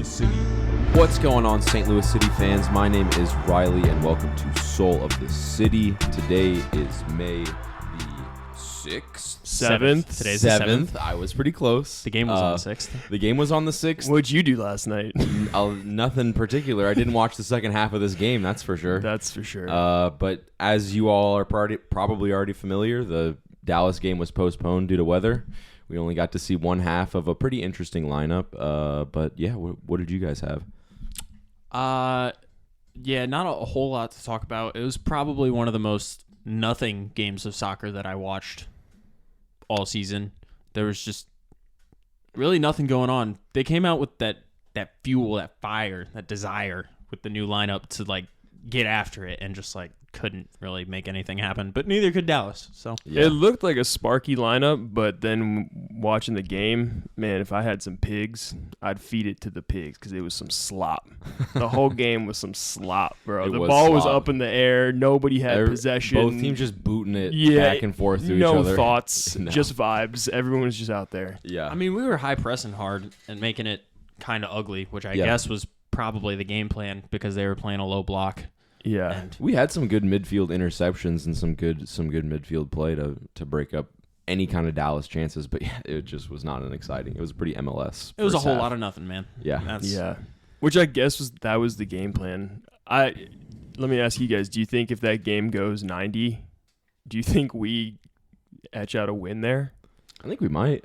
the City. What's going on, St. Louis City fans? My name is Riley, and welcome to Soul of the City. Today is May the 6th? 7th. Today's the 7th. I was pretty close. The game was on the 6th. The game was on the 6th. What'd you do last night? Nothing particular. I didn't watch the second half of this game, that's for sure. That's for sure. But as you all are probably already familiar, the Dallas game was postponed due to weather. We only got to see one half of a pretty interesting lineup. But yeah, what did you guys have? Yeah, not a whole lot to talk about. It was probably one of the most nothing games of soccer that I watched all season. There was just really nothing going on. They came out with that fuel, that fire, that desire with the new lineup to like get after it, and just like couldn't really make anything happen. But neither could Dallas. So yeah. It looked like a sparky lineup, but then watching the game, man, if I had some pigs, I'd feed it to the pigs because it was some slop. The whole game was some slop, bro. The ball was up in the air. Nobody had possession. Both teams just booting it back and forth to each other. No thoughts, just vibes. Everyone was just out there. Yeah. I mean, we were high pressing hard and making it kind of ugly, which I guess was probably the game plan because they were playing a low block. Yeah, and we had some good midfield interceptions and some good midfield play to break up any kind of Dallas chances, but yeah, it just was not an exciting. It was pretty MLS. It was a whole lot of nothing, man. Yeah, which I guess was the game plan. Let me ask you guys: do you think if that game goes 90, do you think we etch out a win there? I think we might.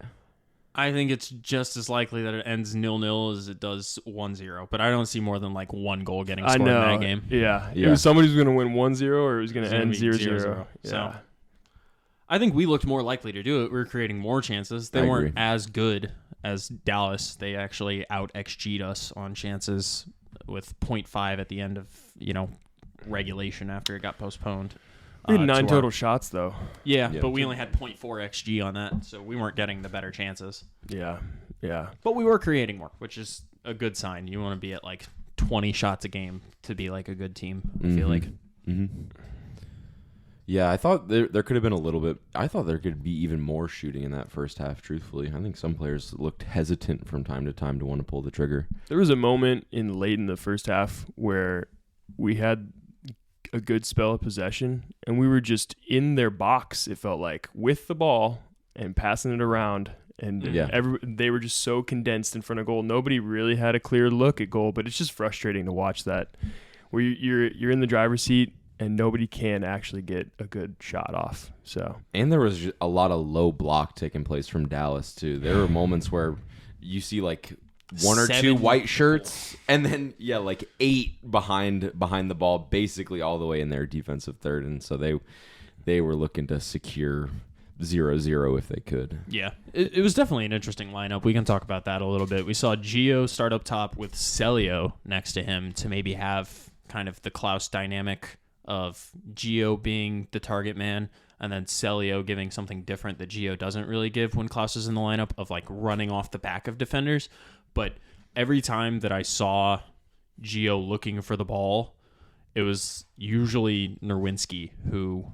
I think it's just as likely that it ends 0-0 as it does 1-0, but I don't see more than like one goal getting scored in that game. Yeah. It was somebody who's going to win 1-0 or it was going to end 0-0. Yeah. So I think we looked more likely to do it. We were creating more chances. They weren't as good as Dallas. They actually out XG'd us on chances with 0.5 at the end of, regulation after it got postponed. We had 9 total shots, though. Yeah, but we only had 0.4 XG on that, so we weren't getting the better chances. Yeah. But we were creating more, which is a good sign. You want to be at like 20 shots a game to be like a good team, I feel like. Mm-hmm. Yeah, I thought there could have been a little bit. I thought there could be even more shooting in that first half, truthfully. I think some players looked hesitant from time to want to pull the trigger. There was a moment late in the first half where we had a good spell of possession, and we were just in their box, it felt like, with the ball and passing it around, and they were just so condensed in front of goal. Nobody really had a clear look at goal, but it's just frustrating to watch that, where you're in the driver's seat and nobody can actually get a good shot off. So, and there was a lot of low block taking place from Dallas too. There were moments where you see like one or two white shirts, and then like 8 behind the ball, basically all the way in their defensive third, and so they were looking to secure 0-0 if they could. Yeah, it was definitely an interesting lineup. We can talk about that a little bit. We saw Gio start up top with Celio next to him to maybe have kind of the Klaus dynamic of Gio being the target man, and then Celio giving something different that Gio doesn't really give when Klaus is in the lineup, of like running off the back of defenders. But every time that I saw Gio looking for the ball, it was usually Nerwinski who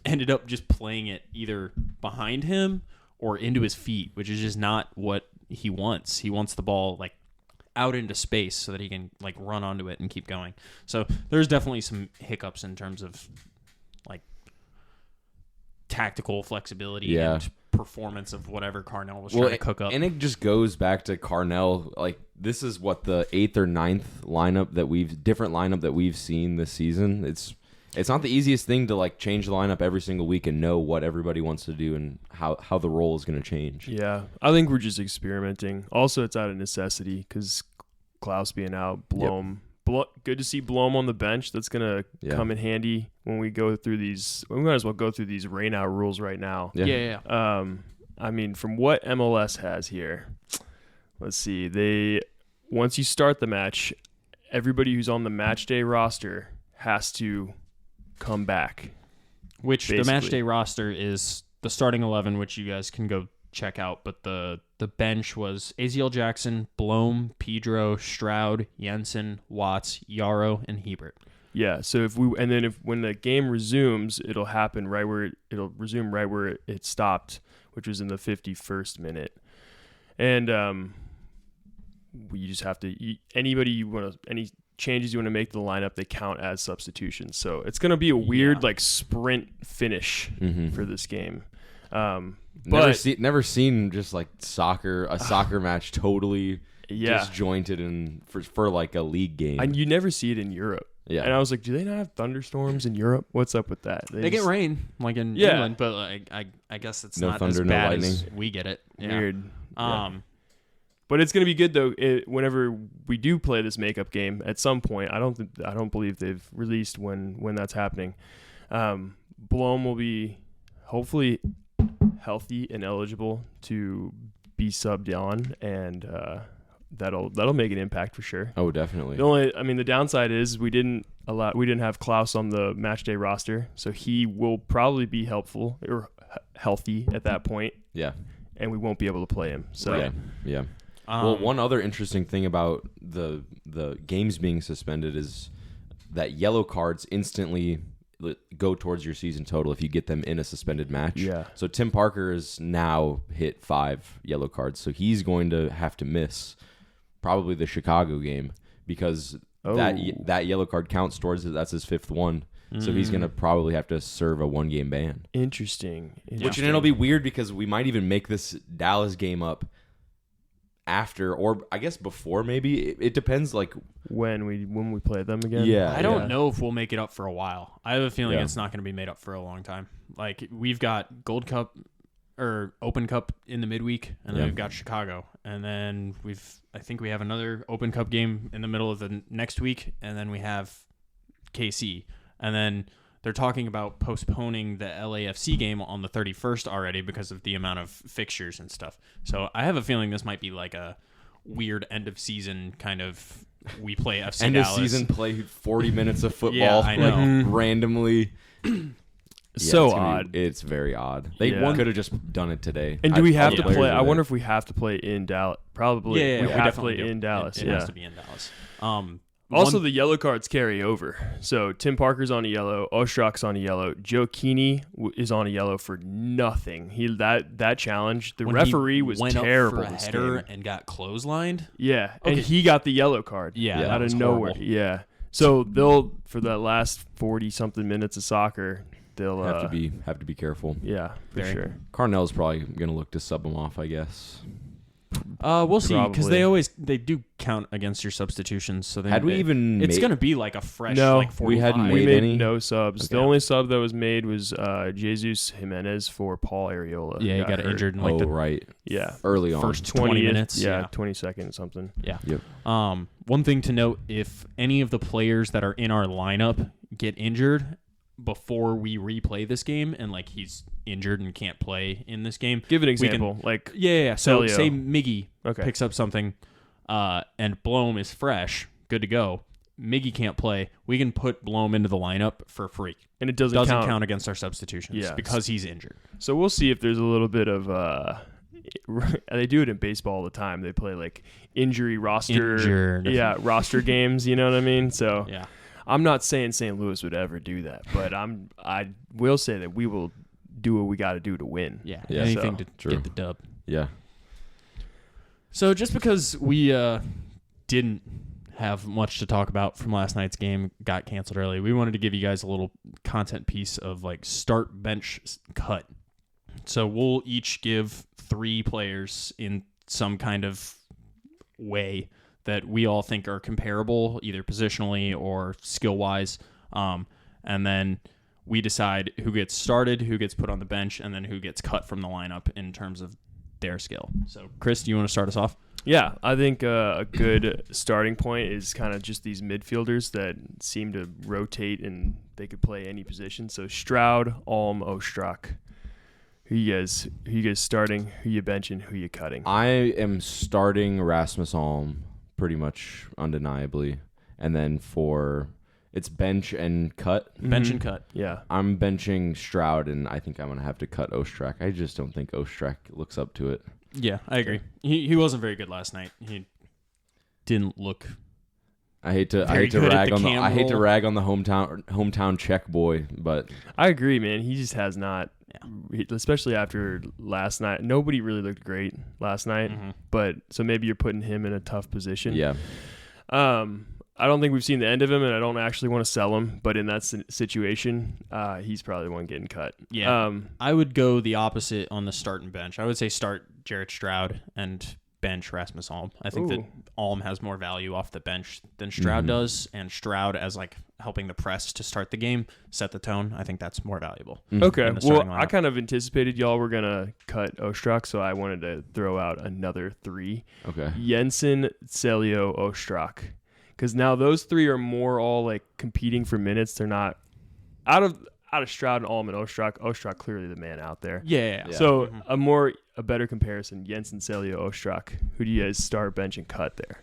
ended up just playing it either behind him or into his feet, which is just not what he wants. He wants the ball like out into space so that he can like run onto it and keep going. So there's definitely some hiccups in terms of like tactical flexibility and performance of whatever Carnell was trying to cook up. And it just goes back to Carnell. Like, this is what the 8th or 9th lineup that we've seen this season. It's not the easiest thing to like change the lineup every single week and know what everybody wants to do and how the role is going to change. Yeah, I think we're just experimenting. Also, it's out of necessity because Klaus being out, Blom. Good to see Blom on the bench. That's going to come in handy when we go through these. We might as well go through these rain-out rules right now. Yeah. I mean, from what MLS has here, let's see. Once you start the match, everybody who's on the match day roster has to come back. Which basically. The match day roster is the starting 11, which you guys can go check out, but the bench was Aziel Jackson, Blom, Pedro, Stroud, Jensen, Watts, Yarrow, and Hebert. Yeah, so when the game resumes, it'll resume right where it stopped, which was in the 51st minute. And you just have to any changes you want to make to the lineup, they count as substitutions. So it's going to be a weird like sprint finish for this game. Never seen just like a soccer match totally disjointed and for like a league game. And you never see it in Europe. Yeah. And I was like, do they not have thunderstorms in Europe? What's up with that? They get rain like in England, but like, I guess it's not thunder, as bad as we get it. Weird. But it's going to be good though. Whenever we do play this makeup game at some point, I don't believe they've released when that's happening. Blom will be hopefully healthy and eligible to be subbed on, and that'll make an impact for sure. Oh, definitely. The downside is we didn't have Klaus on the match day roster, so he will probably be helpful or healthy at that point. Yeah, and we won't be able to play him. So yeah. Well, one other interesting thing about the games being suspended is that yellow cards instantly go towards your season total if you get them in a suspended match. Yeah. So Tim Parker has now hit 5 yellow cards, so he's going to have to miss probably the Chicago game because that yellow card counts towards it. That's his 5th one. So he's going to probably have to serve a 1-game ban. Interesting. Which and it'll be weird because we might even make this Dallas game up after, or I guess before, maybe. It depends like when we play them again. Yeah. I don't know if we'll make it up for a while. I have a feeling it's not going to be made up for a long time. Like we've got Gold Cup or Open Cup in the midweek, and then we've got Chicago, and then I think we have another Open Cup game in the middle of the next week, and then we have KC, and then they're talking about postponing the LAFC game on the 31st already because of the amount of fixtures and stuff. So I have a feeling this might be like a weird end of season kind of. We play FC end Dallas. Of season, play 40 minutes of football, I know. randomly. Odd. It's very odd. They could have just done it today. And do we have to play? I wonder if we have to play in Dallas. Probably. Yeah, we have to play in Dallas. It has to be in Dallas. Also, the yellow cards carry over. So Tim Parker's on a yellow. Ostrak's on a yellow. Joe Keeney is on a yellow for nothing. That challenge. The referee was terrible. Went up for a header and got clotheslined. Yeah, and he got the yellow card. Yeah, out of nowhere. Horrible. Yeah. So they'll for that last 40-something minutes of soccer, they'll have to be careful. Yeah, for sure. Carnell's probably gonna look to sub him off, I guess. We'll see, because they do count against your substitutions. So it's going to be like a fresh. No, like 45. we hadn't we made made any. no subs. Okay. The only sub that was made was Jesus Jimenez for Paul Areola. Yeah, he got injured in right. Yeah, early on, first 20 minutes. Yeah, 22nd or something. Yeah. Yep. One thing to note: if any of the players that are in our lineup get injured before we replay this game, and like he's injured and can't play in this game, give an example. So Celio. Say Miggy picks up something, and Blom is fresh, good to go. Miggy can't play. We can put Blom into the lineup for free, and it doesn't count against our substitutions because he's injured. So we'll see if there's a little bit of. They do it in baseball all the time. They play like injury roster, roster games. You know what I mean? So yeah. I'm not saying St. Louis would ever do that, but I will say that we will do what we got to do to win. Yeah. Anything to get the dub. Yeah. So just because we didn't have much to talk about from last night's game, got canceled early, we wanted to give you guys a little content piece of like start, bench, cut. So we'll each give 3 players in some kind of way that we all think are comparable, either positionally or skill-wise. And then we decide who gets started, who gets put on the bench, and then who gets cut from the lineup in terms of their skill. So, Chris, do you want to start us off? Yeah, I think a good starting point is kind of just these midfielders that seem to rotate and they could play any position. So Stroud, Alm, Ostrak. Who you guys starting, who you benching, who you cutting? I am starting Rasmus Alm pretty much undeniably. And then it's bench and cut. Bench and cut. Yeah. I'm benching Stroud, and I think I'm going to have to cut Ostrak. I just don't think Ostrak looks up to it. Yeah, I agree. He wasn't very good last night. He didn't look. I hate to rag on the hometown Czech boy, but I agree, man. He just has not. especially after last night. Nobody really looked great last night, but so maybe you're putting him in a tough position. Yeah. I don't think we've seen the end of him, and I don't actually want to sell him. But in that situation, he's probably the one getting cut. Yeah, I would go the opposite on the start and bench. I would say start Jarrett Stroud and bench Rasmus Alm. I think that Alm has more value off the bench than Stroud does, and Stroud as like helping the press to start the game, set the tone. I think that's more valuable. Okay, well, I kind of anticipated y'all were gonna cut Ostrak, so I wanted to throw out another 3. Okay, Jensen, Celio, Ostrak. Because now those 3 are more all like competing for minutes. They're not out of Stroud and Alm and Ostrak. Ostrak clearly the man out there. Yeah. So a better comparison: Jensen, Celio, Ostrak. Who do you guys start, bench, and cut there?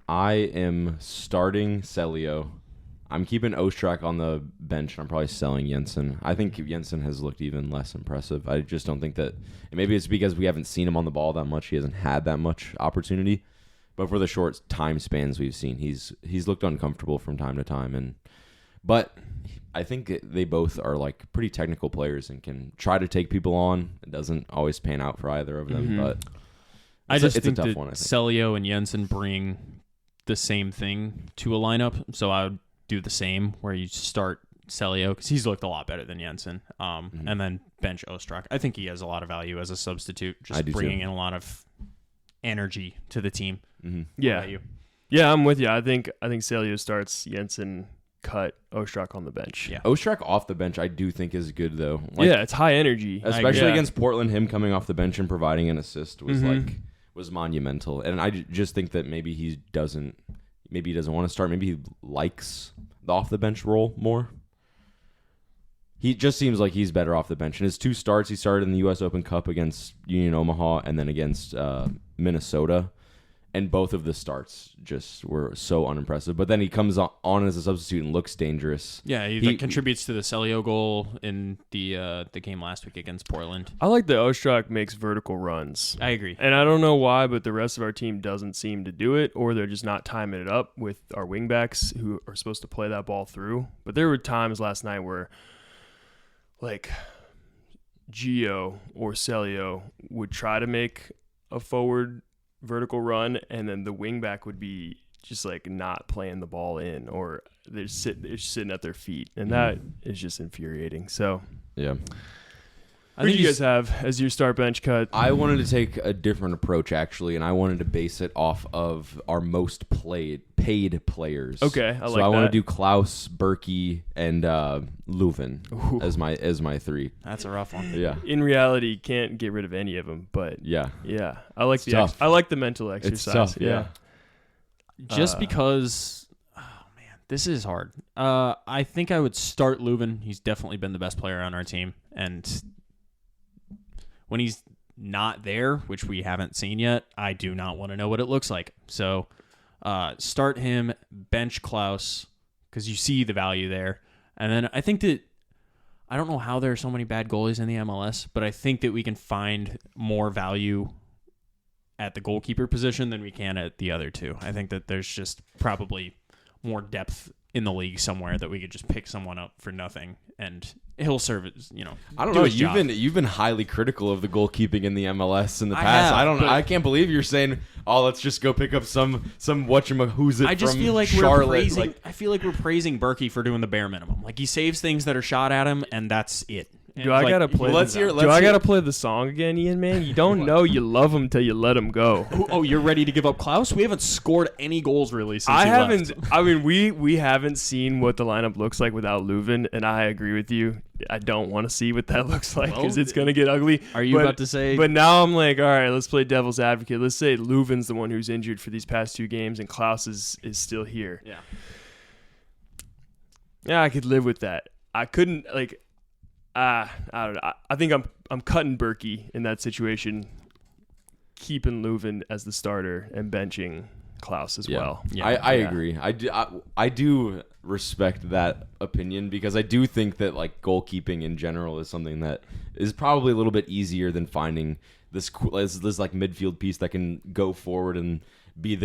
I am starting Celio. I'm keeping Ostrak on the bench, and I'm probably selling Jensen. I think Jensen has looked even less impressive. I just don't think that. And maybe it's because we haven't seen him on the ball that much. He hasn't had that much opportunity. But for the short time spans we've seen, he's looked uncomfortable from time to time. But I think they both are like pretty technical players and can try to take people on. It doesn't always pan out for either of them, but I just it's think a tough that one. I think Celio and Jensen bring the same thing to a lineup, so I would do the same where you start Celio because he's looked a lot better than Jensen, and then bench Ostrak. I think he has a lot of value as a substitute, just bringing in a lot of energy to the team. Yeah, I'm with you. I think Celio starts, Jensen cut, Ostrak on the bench. Yeah, Ostrak off the bench I do think is good though. It's high energy, especially against Portland. Him coming off the bench and providing an assist was monumental. And I just think that maybe he doesn't want to start. Maybe he likes the off the bench role more. He just seems like he's better off the bench. In his 2 starts, he started in the U.S. Open Cup against Union Omaha and then against Minnesota. And both of the starts just were so unimpressive. But then he comes on as a substitute and looks dangerous. Yeah, he contributes to the Celio goal in the game last week against Portland. I like that Ostrak makes vertical runs. I agree. And I don't know why, but the rest of our team doesn't seem to do it, or they're just not timing it up with our wingbacks who are supposed to play that ball through. But there were times last night where like Gio or Celio would try to make a forward vertical run, and then the wingback would be just like not playing the ball in, or they're sitting at their feet, and that is just infuriating. So yeah. Who do you guys have as your start bench cut? I wanted to take a different approach, actually, and I wanted to base it off of our most paid players. Okay, I like that. So I want to do Klaus, Berkey, and Leuven as my 3. That's a rough one. Yeah. In reality, can't get rid of any of them, but yeah, I like I like the mental exercise. It's tough, yeah. Just because, oh man, this is hard. I think I would start Leuven. He's definitely been the best player on our team, and when he's not there, which we haven't seen yet, I do not want to know what it looks like. So start him, bench Klaus, because you see the value there. And then I think that, I don't know how there are so many bad goalies in the MLS, but I think that we can find more value at the goalkeeper position than we can at the other 2. I think that there's just probably more depth in the league somewhere that we could just pick someone up for nothing and he'll serve as, I don't know. You've been highly critical of the goalkeeping in the MLS in the past. I can't believe you're saying, "Oh, let's just go pick up some whatchamahoo's it." I just from feel like Charlotte. I feel like we're praising Berkey for doing the bare minimum. Like he saves things that are shot at him, and that's it. Do I gotta play? Gotta play the song again, Ian? Man, you don't know you love him till you let him go. Oh, you're ready to give up Klaus? We haven't scored any goals really since I haven't. Left. I mean, we haven't seen what the lineup looks like without Leuven, and I agree with you. I don't want to see what that looks like because it's gonna get ugly. Are you about to say? But now I'm like, all right, let's play devil's advocate. Let's say Leuven's the one who's injured for these past 2 games, and Klaus is still here. Yeah, I could live with that. I couldn't like. I don't know. I think I'm cutting Berkey in that situation, keeping Leuven as the starter and benching Klaus as well. Yeah, I agree. I do respect that opinion because I do think that like goalkeeping in general is something that is probably a little bit easier than finding this like midfield piece that can go forward and be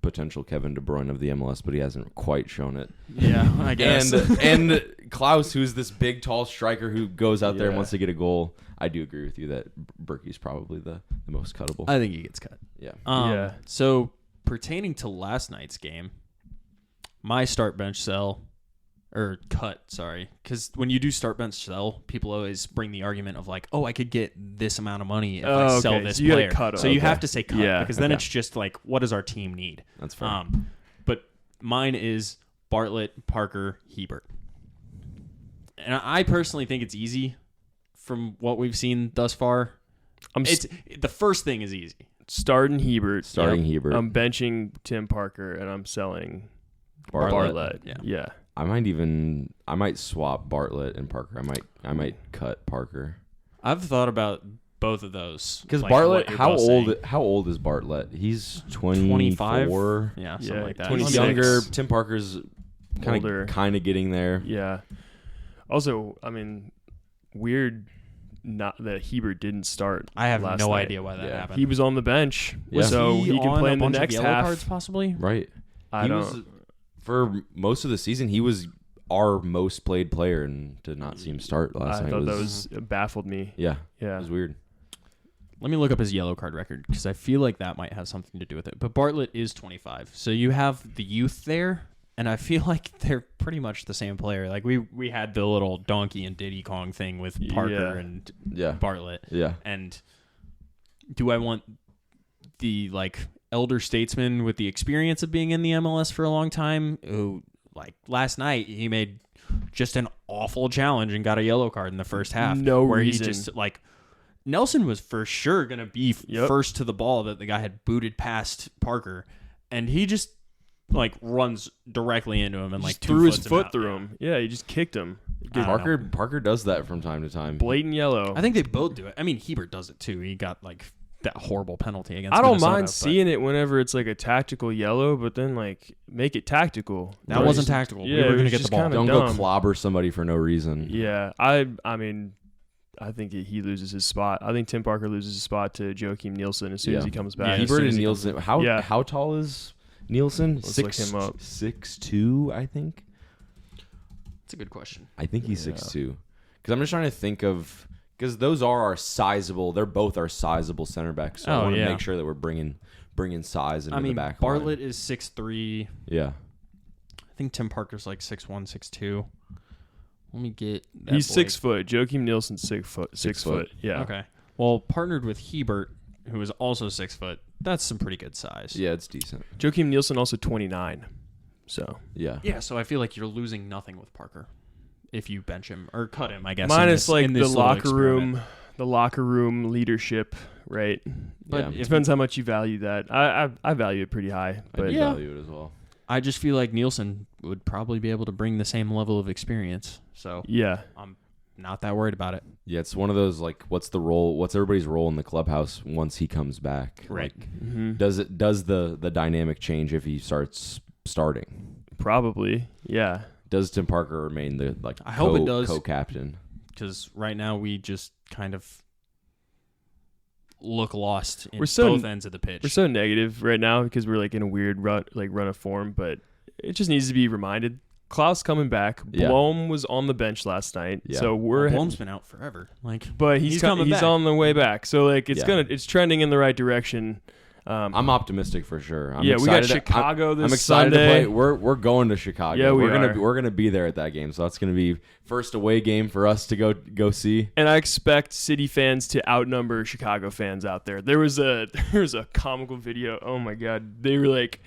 potential Kevin De Bruyne of the MLS, but he hasn't quite shown it. Yeah, I guess. And Klaus, who's this big, tall striker who goes out there and Yeah. wants to get a goal. I do agree with you that Berkey's probably the most cuttable. I think he gets cut. Yeah. Yeah. So pertaining to last night's game, my start bench sell or cut, sorry, because when you do start bench sell, people always bring the argument of like, oh, I could get this amount of money if I sell okay. this So you gotta player. cut so him. you Okay. have to say cut because then Okay. it's just like, what does our team need? That's fair. But mine is Bartlett, Parker, Hebert, and I personally think it's easy from what we've seen thus far. The first thing is easy. Starting Hebert. Starting Hebert. I'm benching Tim Parker, and I'm selling Bartlett. Bartlett. Yeah. I might swap Bartlett and Parker. I might cut Parker. I've thought about both of those. Because like Bartlett, what you're how both old? saying. How old is Bartlett? He's 25? 24. Yeah, something Yeah, like that. 26. He's younger. Tim Parker's Older. kind of getting there. Yeah. Also, I mean, weird not that Hebert didn't start. I have last no night. idea why that Yeah. happened. He was on the bench, Yeah. so Was he can on play a in the bunch of next yellow half. cards possibly. Right. I He don't. was, for most of the season, he was our most played player, and to not see him start last I night thought was, that was baffled me. yeah, Yeah. it was weird. Let me look up his yellow card record because I feel like that might have something to do with it. But Bartlett is 25, so you have the youth there, and I feel like they're pretty much the same player. Like we had the little Donkey and Diddy Kong thing with Parker Yeah. and Yeah, Bartlett. yeah. And do I want the like elder statesman with the experience of being in the MLS for a long time who like last night he made just an awful challenge and got a yellow card in the first half No where reason. he's just like Nelson was for sure going to be Yep. first to the ball that the guy had booted past Parker and he just like runs directly into him and like Just threw his two-foots him foot out. through him. Yeah, he just kicked him. I don't know. Parker does that from time to time. Blatant yellow. I think they both do it. I mean, Hebert does it too. He got like that horrible penalty against. I don't Minnesota, mind but seeing it whenever it's like a tactical yellow, but then like make it tactical. that Right? wasn't tactical. Yeah, we were it going to was get the just ball. kinda Don't go dumb. clobber somebody for no reason. Yeah, I mean, I think he loses his spot. I think Tim Parker loses his spot to Joachim Nielsen as soon as Yeah. he comes Yeah, back. as Hebert soon as and he comes Nielsen. Yeah. How tall is Nielsen? Let's look him up. 6'2", I think. That's a good question. I think he's Yeah. 6'2". Because I'm just trying to think of, because those are our sizable. They're both our sizable center backs. So I Oh, want to yeah. make sure that we're bringing size into I mean, the back Bartlett line. is 6'3". Yeah. I think Tim Parker's like 6'1", 6'2". Let me get. That He's boy. 6 foot. Joachim Nielsen's 6 foot. 6 foot. Yeah. Okay. Well, partnered with Hebert, who is also 6 foot. That's some pretty good size. Yeah, it's decent. Joachim Nielsen also 29. So Yeah. Yeah. So I feel like you're losing nothing with Parker if you bench him or cut him. I guess. minus in like this the little locker room leadership, right? But Yeah. if It depends how much you value that. I value it pretty high, I but do Yeah. value it as well. I just feel like Nielsen would probably be able to bring the same level of experience. So yeah. I'm not that worried about it. Yeah, it's one of those like, what's the role? What's everybody's role in the clubhouse once he comes back? Right. Like, Mhm. does the dynamic change if he starts starting? Probably. Yeah. Does Tim Parker remain the like? I hope it does. Co-captain. Because right now we just kind of look lost in We're so- both ends of the pitch. We're so negative right now because we're like in a weird run of form, but it just needs to be reminded. Klaus coming back. Yeah. Blom was on the bench last night, Yeah. so we're. Blom's been out forever. Like, but he's he's coming back. on the way back. So like it's Yeah. it's trending in the right direction. I'm optimistic for sure. I'm yeah, we got excited to- Chicago this I'm excited Sunday. to play. We're going to Chicago. Yeah, we we're are. we're gonna be there at that game. So that's gonna be first away game for us to go see. And I expect City fans to outnumber Chicago fans out there. There was a comical video. Oh my god, they were like,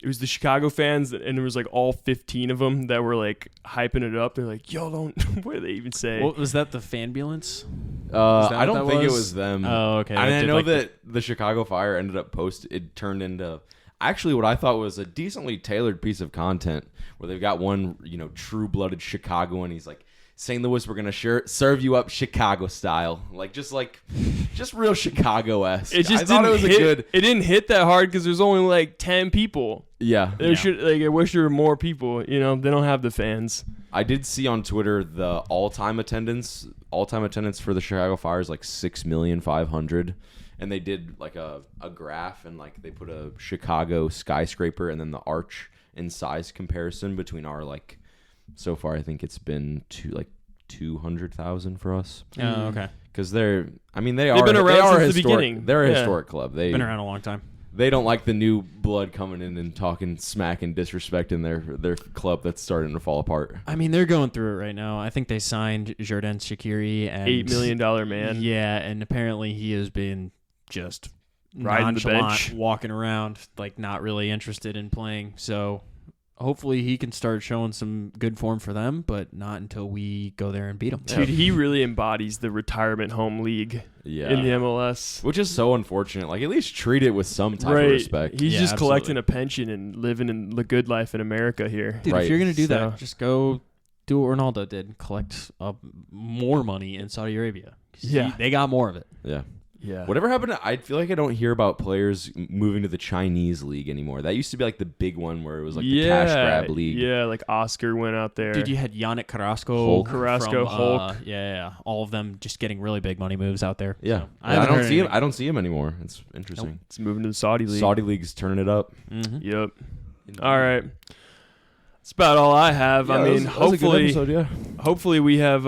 it was the Chicago fans, and there was like all 15 of them that were like hyping it up. They're like, "Yo, don't." What did they even say? what was that? The fanbulance? I don't what that think it was? was them. Oh, okay. And It I did, know like, that the Chicago Fire ended up it turned into actually what I thought was a decently tailored piece of content where they've got one, true-blooded Chicagoan. He's like, St. Louis, we're going to serve you up Chicago style. Just real Chicago-esque. it just I thought didn't it was hit, a good. It didn't hit that hard because there's only like 10 people. Yeah. There should I wish there were more people. They don't have the fans. I did see on Twitter the all-time attendance for the Chicago Fire is like 6,500,000, and they did like a graph, and like they put a Chicago skyscraper and then the arch in size comparison between our like. So far, I think it's been 200,000 for us. Oh, okay. Because they are been around since the beginning. They're a historic club. They've been around a long time. They don't like the new blood coming in and talking smack and disrespecting their club that's starting to fall apart. I mean, they're going through it right now. I think they signed Jordan Shaqiri and $8 million man. Yeah, and apparently he has been just riding the bench, walking around, like not really interested in playing. So hopefully he can start showing some good form for them, but not until we go there and beat them. Dude, he really embodies the retirement home league in the MLS. Which is so unfortunate. Like, at least treat it with some type of respect. He's just collecting a pension and living in the good life in America here. Dude, if you're going to do that, just go do what Ronaldo did. Collect more money in Saudi Arabia. Yeah. They got more of it. Yeah. Yeah. Whatever happened to, I feel like I don't hear about players moving to the Chinese league anymore. That used to be like the big one where it was like the cash grab league. Yeah, like Oscar went out there. Dude, you had Yannick Carrasco. Hulk. Yeah. All of them just getting really big money moves out there. Yeah. So, I don't see him anymore. It's interesting. Nope. It's moving to the Saudi league. Saudi league's turning it up. Mm-hmm. Yep. All right. That's about all I have. Yeah, I mean, hopefully we have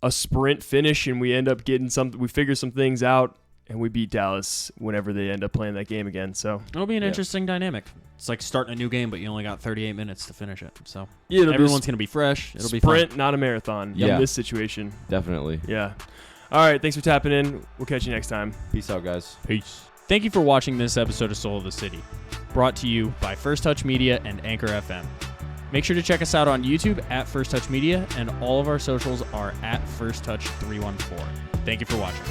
a sprint finish and we end up getting we figure some things out and we beat Dallas whenever they end up playing that game again. So it'll be an interesting dynamic. It's like starting a new game, but you only got 38 minutes to finish it. So everyone's going to be fresh. It'll be sprint, not a marathon in this situation. Definitely. Yeah. All right. Thanks for tapping in. We'll catch you next time. Peace out, guys. Peace. Thank you for watching this episode of Soul of the City, brought to you by First Touch Media and Anchor FM. Make sure to check us out on YouTube at First Touch Media, and all of our socials are at First Touch 314. Thank you for watching.